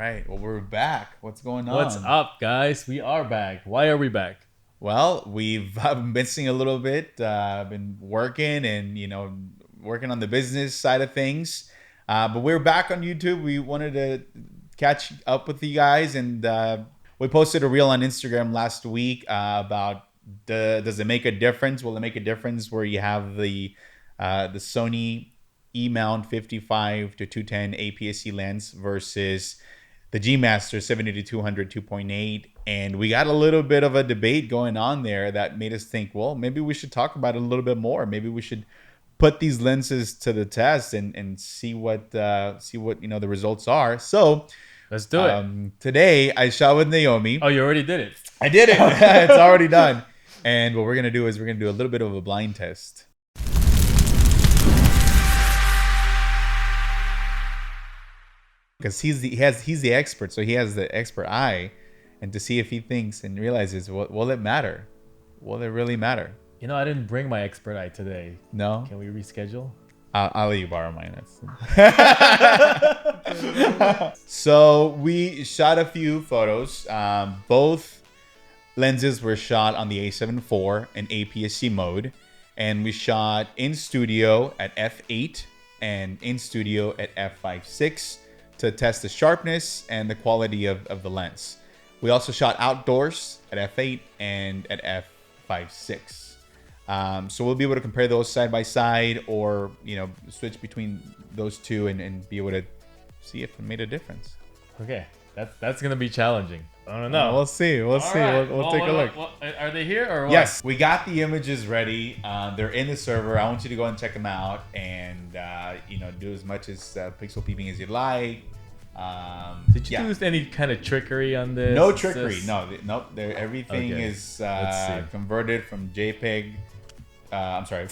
right. Well, we're back. What's going on? What's up, guys? We are back. Why are we back? Well, we've been missing a little bit. Been working and working on the business side of things. But we're back on YouTube. We wanted to catch up with you guys, and we posted a reel on Instagram last week about does it make a difference? Will it make a difference where you have the Sony E mount 55 to 210 APS-C lens versus the G Master 70 to 200 2.8, and we got a little bit of a debate going on there that made us think, well, maybe we should talk about it a little bit more. Maybe we should put these lenses to the test and see what the results are. So Let's do it. today I shot with Naomi. Oh, you already did it. I did it. It's already done. And what we're gonna do is we're gonna do a little bit of a blind test. Because he's the expert, so he has the expert eye, and to see if he thinks and realizes, will it matter? Will it really matter? You know, I didn't bring my expert eye today. No. Can we reschedule? I'll let you borrow mine. So we shot a few photos. Both lenses were shot on the A7 IV in APS-C mode, and we shot in studio at f8 and in studio at f5.6 to test the sharpness and the quality of the lens. We also shot outdoors at f8 and at f5.6. So we'll be able to compare those side by side, or switch between those two and be able to see if it made a difference. Okay, that's gonna be challenging. I don't know. We'll see. We'll see. Right. We'll take a look. Are they here or what? Yes, we got the images ready. They're in the server. I want you to go and check them out, and do as much as pixel peeping as you'd like. Did you do any kind of trickery on this? No trickery. Nope. Everything Okay. is converted from JPEG. I'm sorry,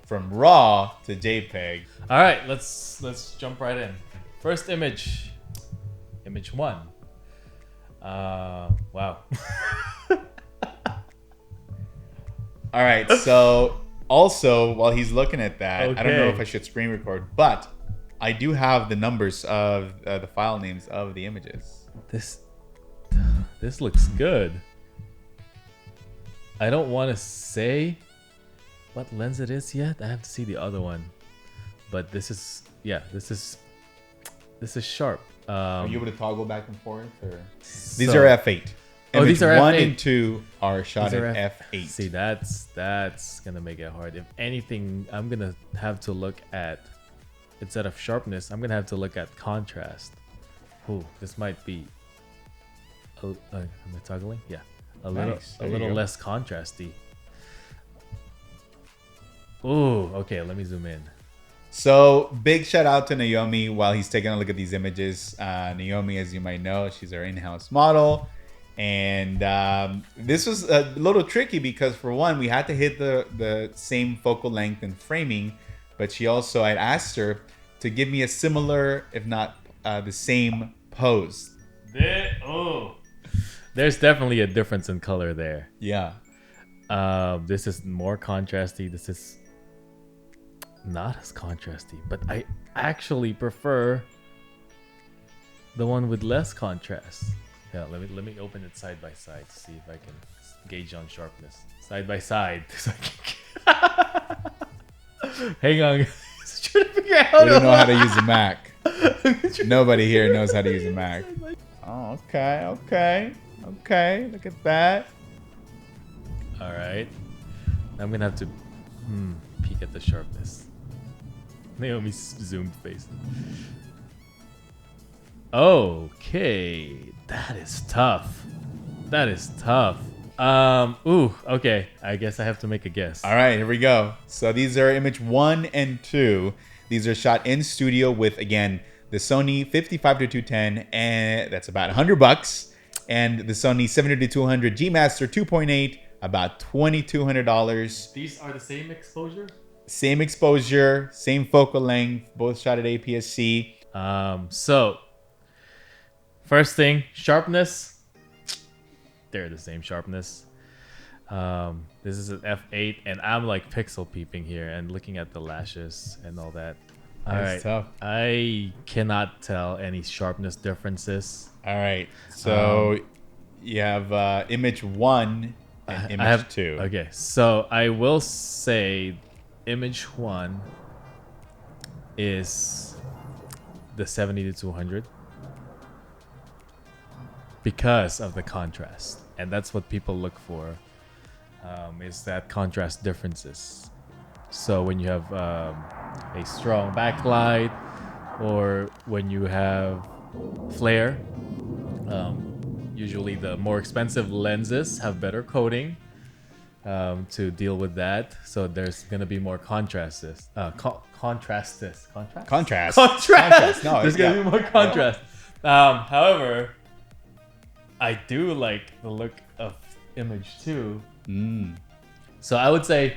from RAW to JPEG. All right, let's jump right in. First image, image one. Wow. All right. So also, while he's looking at that, I don't know Okay. if I should screen record, but I do have the numbers of the file names of the images. This looks good. I don't want to say what lens it is yet. I have to see the other one, but this is sharp. Are you able to toggle back and forth? Or these So- are f8. Oh, these are one F8. and two are shot These are at f8. See, that's gonna make it hard. If anything, I'm gonna have to look at, instead of sharpness, I'm gonna have to look at contrast. Ooh, this might be. Am I toggling? Yeah, Nice. a There you little go. less contrasty. Ooh, okay. Let me zoom in. So big shout out to Naomi while he's taking a look at these images. Naomi, as you might know, she's our in-house model. And this was a little tricky because, for one, we had to hit the same focal length and framing, but she also, I'd asked her to give me a similar, if not the same pose. There's definitely a difference in color there. Yeah. This is more contrasty. This is not as contrasty, but I actually prefer the one with less contrast. Yeah, let me open it side by side to see if I can gauge on sharpness. Side by side. Hang on. Just trying to figure out. We don't know how to use a Mac. Nobody here knows how to use a Mac. Oh, okay. Look at that. All right. I'm gonna have to peek at the sharpness. Naomi's zoomed face. Okay, that is tough. Ooh, okay. I guess I have to make a guess. All right, here we go. So these are image 1 and 2. These are shot in studio with, again, the Sony 55 to 210, and that's about $100, and the Sony 70 to 200 G Master 2.8, about $2,200. These are the same exposure? Same exposure, same focal length, both shot at APS-C. So first thing, sharpness. They're the same sharpness. This is an f8, and I'm like pixel peeping here and looking at the lashes and all that. All That's right. tough. I cannot tell any sharpness differences. All right. So you have image 1 and I image have 2. okay. So I will say, image 1 is the 70 to 200 because of the contrast, and that's what people look for. Is that contrast differences. So when you have a strong backlight, or when you have flare, usually the more expensive lenses have better coating to deal with that. So there's gonna be more contrast. Contrast. Contrast. Contrast. No, There's gonna be more contrast. However, I do like the look of image 2. So I would say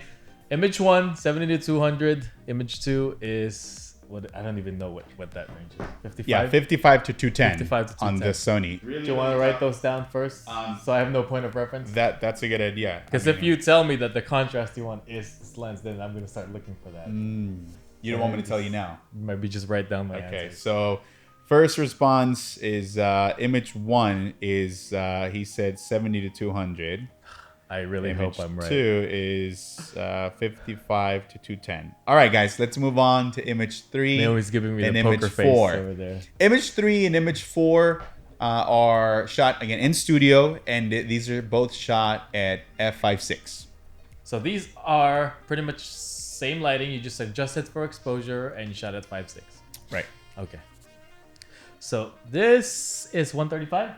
image 1, 70 to 200. Image 2 is what, I don't even know what that range is. 55? Yeah, 55 to 210 55 to on the 210. Sony. Do you want to write those down first? So I have no point of reference? That's a good idea. Because if you tell me that the contrast you want is this lens, then I'm going to start looking for that. you don't want me to tell you now. Maybe just write down my Okay, answers. so first response is image 1 is he said 70 to 200. I really Image hope I'm right. 2 is 55 to 210. All right, guys, let's move on to image 3. They're always giving me and the image poker face 4. over there. Image 3 and image 4 are shot again in studio, and these are both shot at f5.6. So these are pretty much same lighting. You just adjusted for exposure and you shot at 5.6. Right. Okay. So this is 135.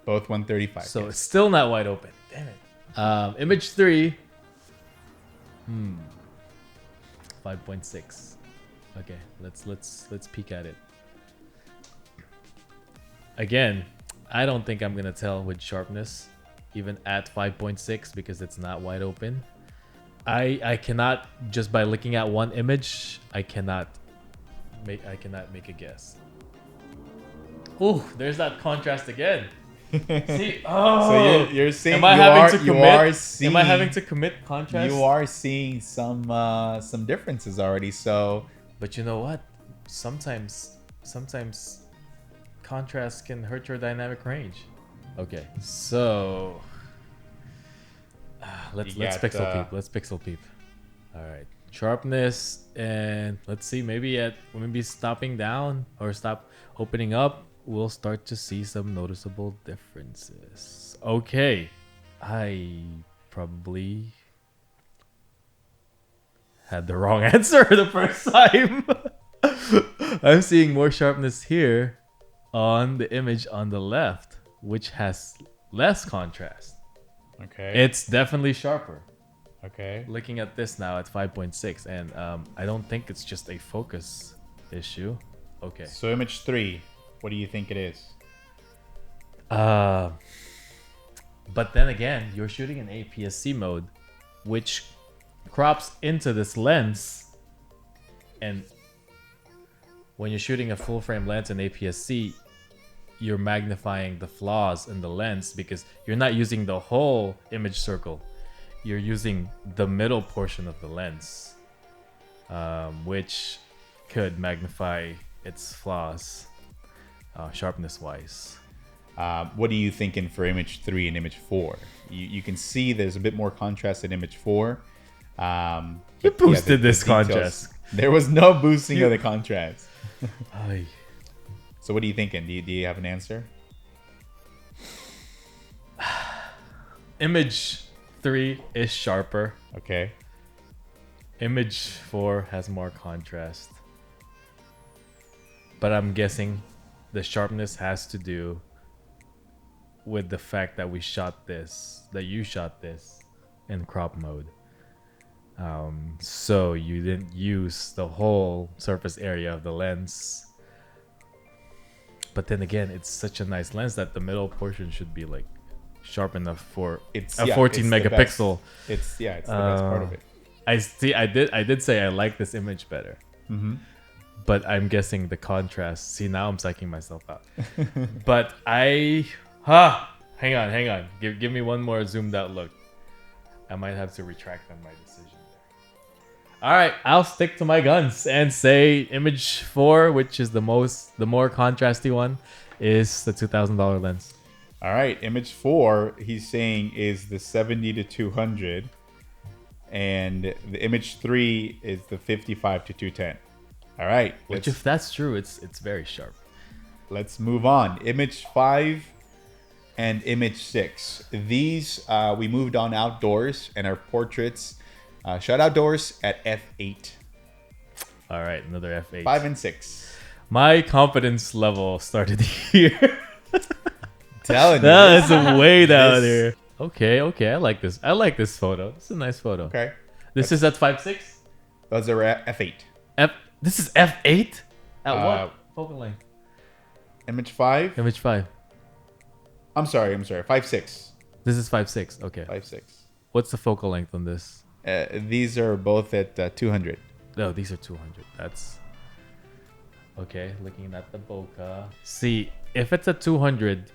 Both 135. So it's still not wide open. Damn it. Image 3. 5.6. Okay, let's peek at it. Again, I don't think I'm gonna tell with sharpness, even at 5.6, because it's not wide open. I cannot, just by looking at one image, I cannot make a guess. Oh, there's that contrast again. See, So you're seeing am I having to commit? Am I having to commit contrast? You are seeing some differences already. So, but you know what? Sometimes contrast can hurt your dynamic range. Okay, so let's You got, pixel peep. Let's pixel peep. All right, sharpness, and let's see. Maybe stopping down or stop opening up, we'll start to see some noticeable differences. Okay, I probably had the wrong answer the first time. I'm seeing more sharpness here on the image on the left, which has less contrast. okay. It's definitely sharper. Okay. Looking at this now at 5.6, and I don't think it's just a focus issue. Okay. So image 3, what do you think it is? But then again, you're shooting in APS-C mode, which crops into this lens, and when you're shooting a full frame lens in APS-C, you're magnifying the flaws in the lens because you're not using the whole image circle. You're using the middle portion of the lens, which could magnify its flaws sharpness-wise. What are you thinking for image 3 and image 4? You can see there's a bit more contrast in image 4. You boosted this details- contrast. There was no boosting of the contrast. Ay. So what are you thinking? Do you have an answer? Image 3 is sharper. Okay. Image 4 has more contrast. But I'm guessing the sharpness has to do with the fact that you shot this in crop mode. So you didn't use the whole surface area of the lens. But then again, it's such a nice lens that the middle portion should be like sharp enough for a 14 megapixel. It's the best part of it. I see. I did say I like this image better. Mm-hmm. But I'm guessing the contrast. See, now I'm psyching myself out. But hang on. Give me one more zoomed out look. I might have to retract on my decision there. All right, I'll stick to my guns and say image 4, which is the more contrasty one, is the $2,000 lens. All right, image 4, he's saying is the 70 to 200, and the image 3 is the 55 to 210. All right, Which, if that's true, it's very sharp. let's move on. Image 5 and image 6. These we moved on outdoors, and our portraits shot outdoors at f8. All right, another F8. 5 and 6. My confidence level started here. Telling you. That is way down there. Okay, I like this. I like this photo. This is a nice photo. Okay. This is at 5.6. Those are at f8. This is f8. At what focal length? Image 5. Image 5. I'm sorry. 5.6. This is 5.6. Okay. 5.6. What's the focal length on this? These are both at 200. No, these are 200. That's okay. Looking at the bokeh. See, if it's a 200,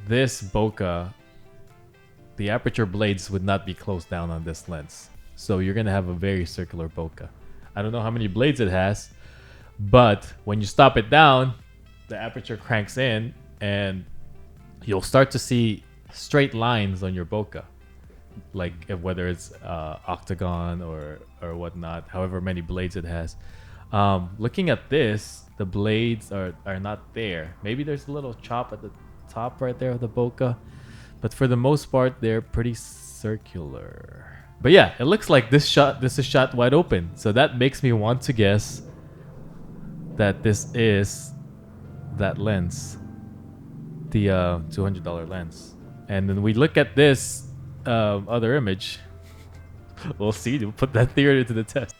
this bokeh, the aperture blades would not be closed down on this lens. So you're gonna have a very circular bokeh. I don't know how many blades it has, but when you stop it down, the aperture cranks in, and you'll start to see straight lines on your bokeh, like whether it's octagon or whatnot, however many blades it has. Looking at this, the blades are not there. Maybe there's a little chop at the top right there of the bokeh, but for the most part, they're pretty circular. But yeah, it looks like this is shot wide open, so that makes me want to guess that this is that lens, the $200 lens. And then we look at this other image. We'll see. We'll put that theory to the test.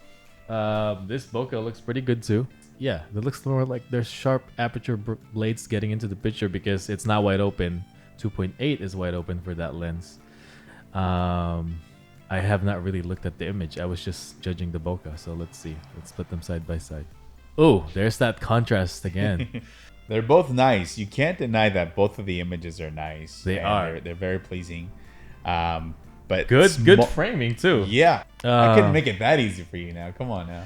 This bokeh looks pretty good too. Yeah, it looks more like there's sharp aperture blades getting into the picture because it's not wide open. 2.8 is wide open for that lens. I have not really looked at the image. I was just judging the bokeh. So let's see. Let's put them side by side. Oh, there's that contrast again. They're both nice. You can't deny that both of the images are nice. They are. They're very pleasing. But good framing too. Yeah. I couldn't make it that easy for you now. Come on now.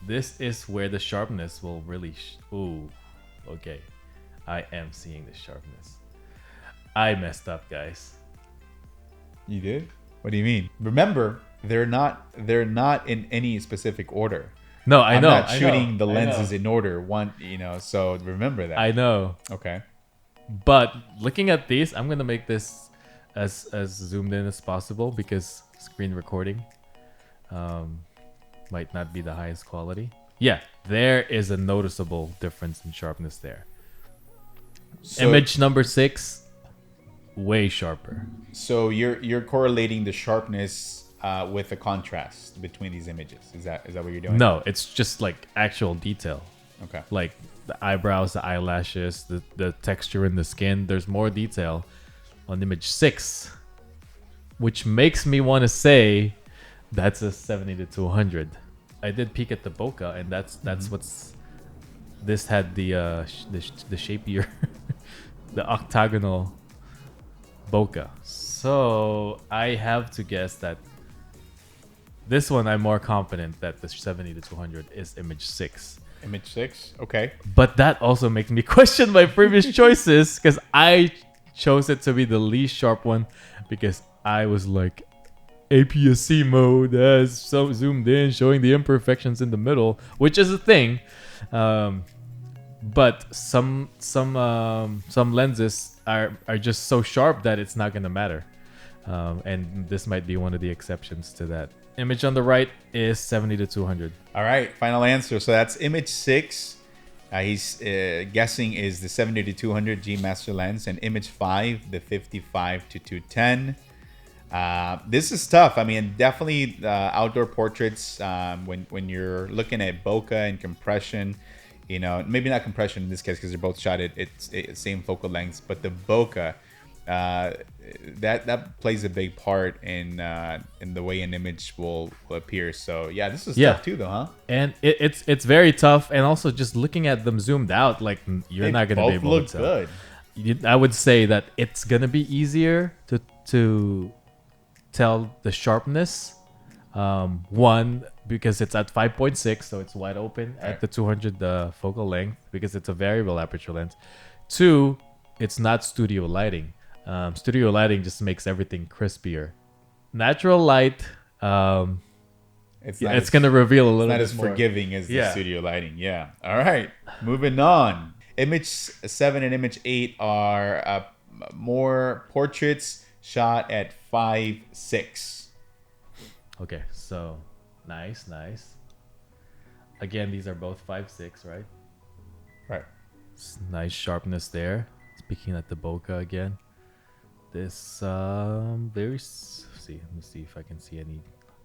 This is where the sharpness will really... Ooh. Okay. I am seeing the sharpness. I messed up, guys. You did? What do you mean? Remember, they're not in any specific order. No, I know. I'm not shooting the lenses in order. So remember that. I know. Okay. But looking at these, I'm gonna make this as zoomed in as possible because screen recording might not be the highest quality. Yeah, there is a noticeable difference in sharpness there. So, image number 6, way sharper. So you're correlating the sharpness with the contrast between these images. Is that what you're doing? No, it's just like actual detail. Okay. Like the eyebrows, the eyelashes, the texture in the skin. There's more detail on image 6, which makes me want to say that's a 70 to 200. I did peek at the bokeh, and that's what's. This had the shapier, the octagonal bokeh. So I have to guess that this one I'm more confident that the 70 to 200 is image 6. Image 6, okay. But that also makes me question my previous choices because I chose it to be the least sharp one because I was like, APS-C mode has so zoomed in, showing the imperfections in the middle, which is a thing. But some lenses are just so sharp that it's not gonna matter, and this might be one of the exceptions to that. Image on the right is 70 to 200. All right, final answer. So that's image 6. He's guessing is the 70 to 200 G Master lens, and image 5 the 55 to 210. This is tough. I mean, definitely outdoor portraits. When you're looking at bokeh and compression, maybe not compression in this case because they're both shot at same focal lengths, but the bokeh that plays a big part in the way an image will appear. So yeah, this is tough too, though, huh? And it's very tough. And also just looking at them zoomed out, like you're not gonna be able to tell. Good. I would say that it's gonna be easier to tell the sharpness. One, because it's at 5.6, so it's wide open at the 200 focal length because it's a variable aperture lens. Two, it's not studio lighting. Studio lighting just makes everything crispier. Natural light, it's gonna reveal a little not bit as more. forgiving as the studio lighting. Yeah. All right. Moving on. Image 7 and image 8 are more portraits shot at 5.6. Okay, so nice. Again, these are both 5.6, right? Right. Nice sharpness there. Speaking at the bokeh again. This let me see if I can see any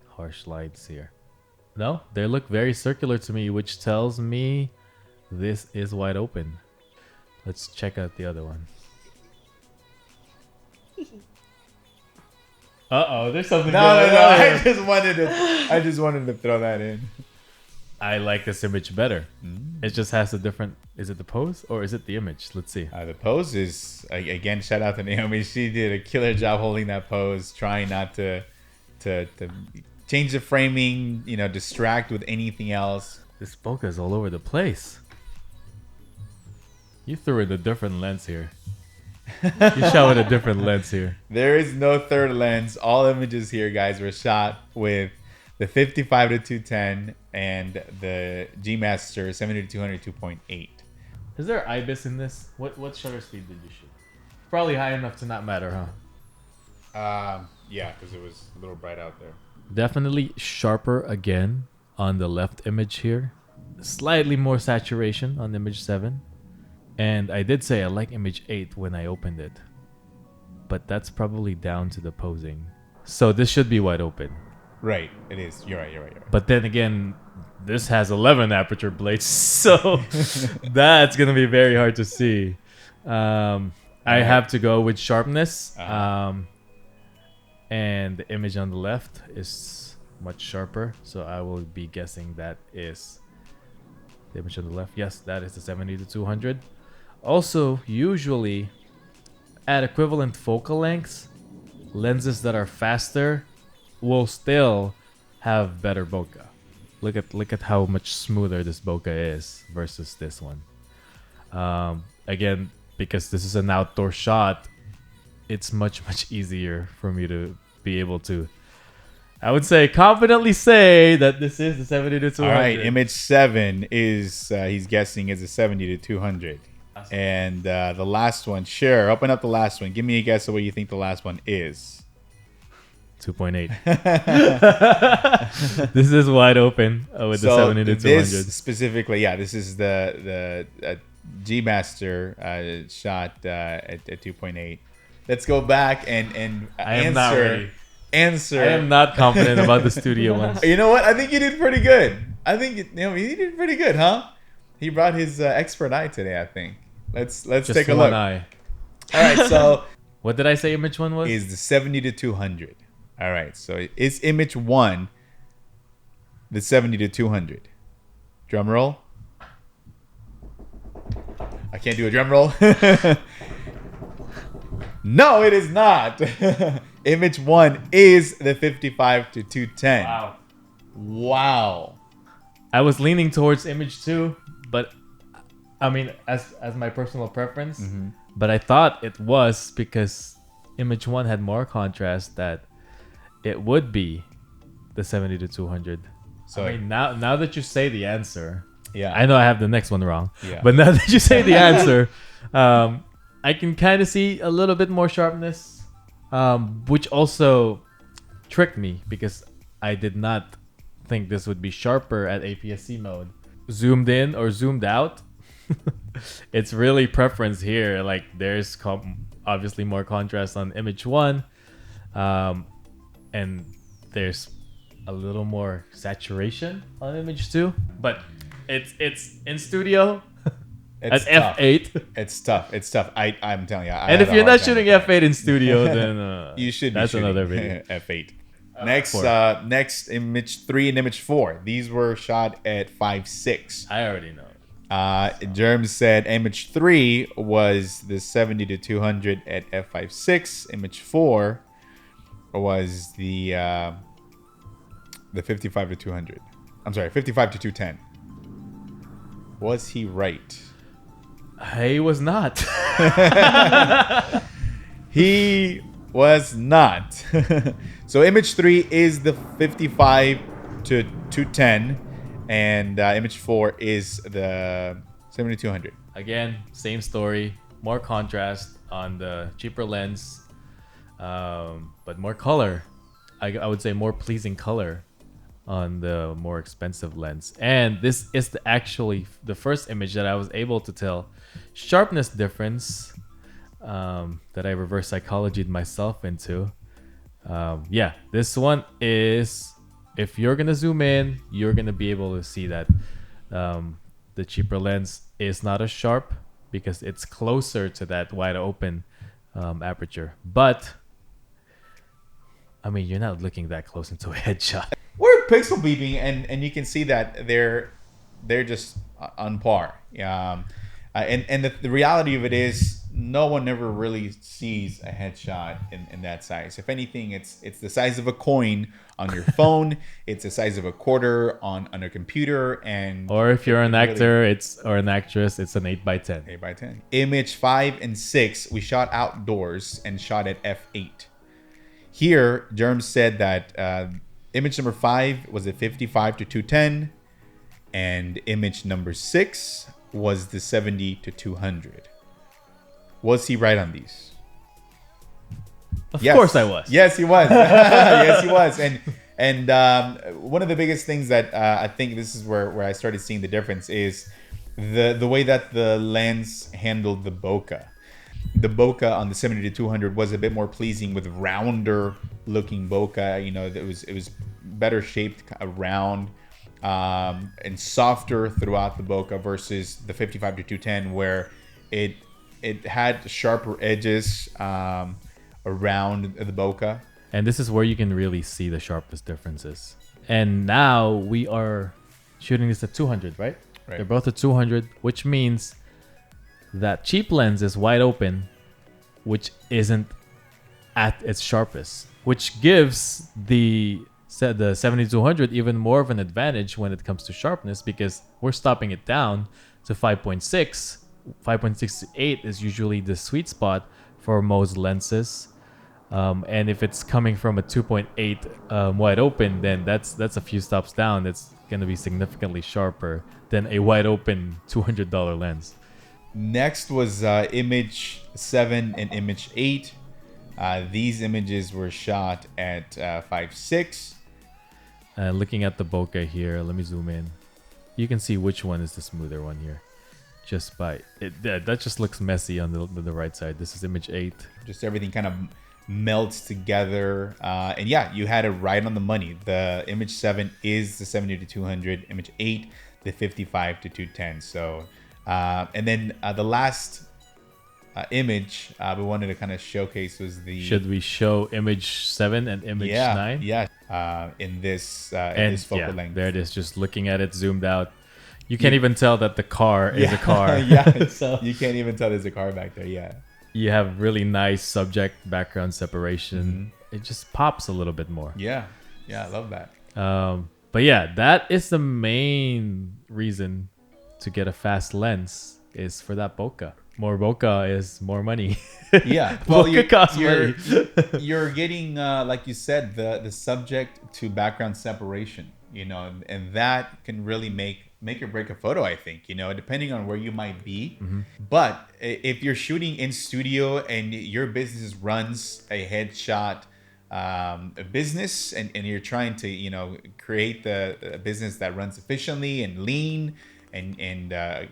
harsh lines here. No, they look very circular to me, which tells me this is wide open. Let's check out the other one. There's something. No. I just wanted to throw that in. I like this image better. It just has a different. Is it the pose or is it the image? Let's see. The pose is, again, shout out to Naomi. She did a killer job holding that pose, trying not to change the framing, distract with anything else. This bokeh is all over the place. You threw in a different lens here. You shot with a different lens here. There is no third lens. All images here, guys, were shot with the 55 to 210 and the G Master 70 to 200 2.8. Is there IBIS in this? What shutter speed did you shoot? Probably high enough to not matter, huh? Yeah, because it was a little bright out there. Definitely sharper again on the left image here. Slightly more saturation on image 7. And I did say I like image 8 when I opened it. But that's probably down to the posing. So this should be wide open. Right, it is. You're right. But then again, this has 11 aperture blades. So that's going to be very hard to see. I have to go with sharpness. And the image on the left is much sharper. So I will be guessing that is the image on the left. Yes, that is the 70 to 200. Also, usually at equivalent focal lengths, lenses that are faster will still have better bokeh. Look at how much smoother this bokeh is versus this one. Again, because this is an outdoor shot, it's much easier for me to be able to, I would say, confidently say that this is the 70 to 200. All right, image 7 is, he's guessing, is a 70 to 200. And the last one, sure, open up the last one. Give me a guess of what you think the last one is. 2.8. This is wide open with the 70 to 200. This specifically, this is the G Master shot at 2.8. Let's go back and answer. I am not confident about the studio ones. You know what? I think you did pretty good. I think you did pretty good, huh? He brought his expert eye today, I think. Let's Just take a one look. eye. All right, so what did I say image 1 was? Is the 70 to 200. All right, so is image 1 the 70 to 200? Drum roll. I can't do a drum roll. No, it is not. Image 1 is the 55 to 210. Wow. I was leaning towards image 2, but I mean, as my personal preference, but I thought it was because image 1 had more contrast that it would be the 70 to 200. So I mean, now that you say the answer, I know I have the next one wrong, but now that you say the answer, I can kind of see a little bit more sharpness, which also tricked me because I did not think this would be sharper at APS-C mode. Zoomed in or zoomed out, it's really preference here. Like there's obviously more contrast on image 1, and there's a little more saturation on image 2, but it's in studio. It's at f8. It's tough. I'm telling you. And if you're not shooting f8 in studio, then you should be. That's shooting another video. f8. Next image 3 and image 4. These were shot at 5.6. I already know. Germ said image 3 was the 70 to 200 at f5.6. Image 4 was the 55 to 200. I'm sorry, 55 to 210. Was he right? He was not. He was not. So image 3 is the 55 to 210, and image 4 is the 7200. Again, same story. More contrast on the cheaper lens, but more color. I would say more pleasing color on the more expensive lens. And this is actually the first image that I was able to tell sharpness difference that I reverse psychologied myself into. Yeah, this one is, if you're gonna zoom in, you're gonna be able to see that the cheaper lens is not as sharp because it's closer to that wide open aperture. But I mean, you're not looking that close into a headshot. We're pixel beeping, and you can see that they're just on par. And the reality of it is, no one ever really sees a headshot in that size. If anything, it's the size of a coin on your phone. It's the size of a quarter on a computer, and Or if you're an actor, or an actress, it's an 8x10. 8x10. Image 5 and 6, we shot outdoors and shot at f8. Here, Germ said that image number 5 was a 55 to 210, and image number 6 was the 70 to 200. Was he right on these? Of course I was. Yes, he was. Yes, he was. And one of the biggest things that I think this is where I started seeing the difference is the way that the lens handled the bokeh. The bokeh on the 70 to 200 was a bit more pleasing with rounder looking bokeh. You know, it was better shaped, round, and softer throughout the bokeh versus the 55 to 210 where it had sharper edges around the bokeh. And this is where you can really see the sharpness differences. And now we are shooting this at 200, right? Right. They're both at 200, which means that cheap lens is wide open, which isn't at its sharpest, which gives the 7200 even more of an advantage when it comes to sharpness because we're stopping it down to 5.6. 5.6 to 8 is usually the sweet spot for most lenses. And if it's coming from a 2.8 wide open, then that's a few stops down. It's going to be significantly sharper than a wide open $200 lens. Next was image 7 and image 8. These images were shot at 5.6. Looking at the bokeh here, let me zoom in. You can see which one is the smoother one here. Just by it, that just looks messy on the right side. This is image 8. Just everything kind of melts together. And yeah, you had it right on the money. The image 7 is the 70 to 200. Image 8, the 55 to 210. So, and then the last image we wanted to kind of showcase was the... Should we show image 7 and image 9? Yeah. In this focal length. There it is. Just looking at it zoomed out. You can't even tell that the car is a car. Yeah, So you can't even tell there's a car back there. Yeah. You have really nice subject background separation. It just pops a little bit more. Yeah. Yeah, I love that. But yeah, that is the main reason to get a fast lens is for that bokeh. More bokeh is more money. Yeah. Well, Bokeh costs money. You're getting, like you said, the subject to background separation, you know, and that can really make or break a photo, I think, you know, depending on where you might be. But if you're shooting in studio and your business runs a headshot a business and you're trying to, you know, create a business that runs efficiently and lean and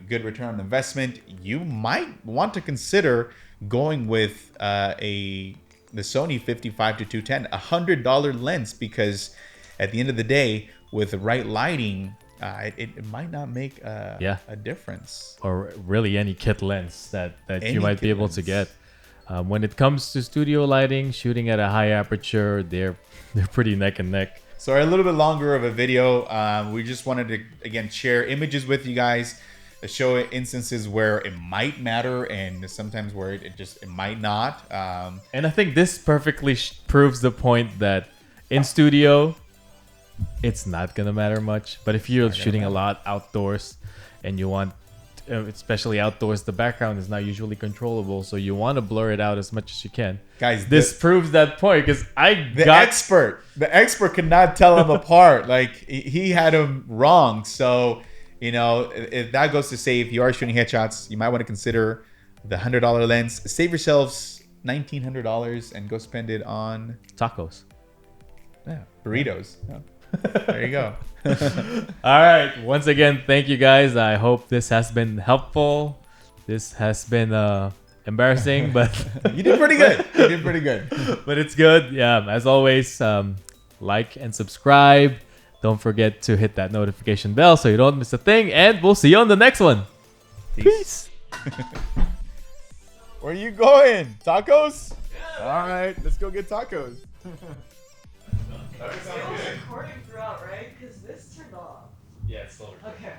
good return on investment, you might want to consider going with the Sony 55 to 210, $100 lens, because at the end of the day, with the right lighting, it might not make a difference. Or really any kit lens that you might be able to get. lens. When it comes to studio lighting, shooting at a high aperture, they're pretty neck and neck. So a little bit longer of a video. We just wanted to, again, share images with you guys show instances where it might matter and sometimes where it might not. And I think this perfectly proves the point that in studio, it's not gonna matter much. But if you're shooting a lot outdoors, and you want, especially outdoors, the background is not usually controllable, so you want to blur it out as much as you can. Guys, this proves that point because the expert could not tell them apart. Like he had them wrong. So if that goes to say, if you are shooting headshots, you might want to consider the $100 lens. Save yourselves $1,900 and go spend it on tacos. Yeah, burritos. Yeah. There you go. All right. Once again, thank you guys. I hope this has been helpful. This has been embarrassing, but you did pretty good. You did pretty good. But it's good. Yeah. As always, like and subscribe. Don't forget to hit that notification bell so you don't miss a thing. And we'll see you on the next one. Peace. Where are you going? Tacos? Yeah. All right. Let's go get tacos. It was recording throughout, right? Because this turned off. Yeah, it's still recording. Okay.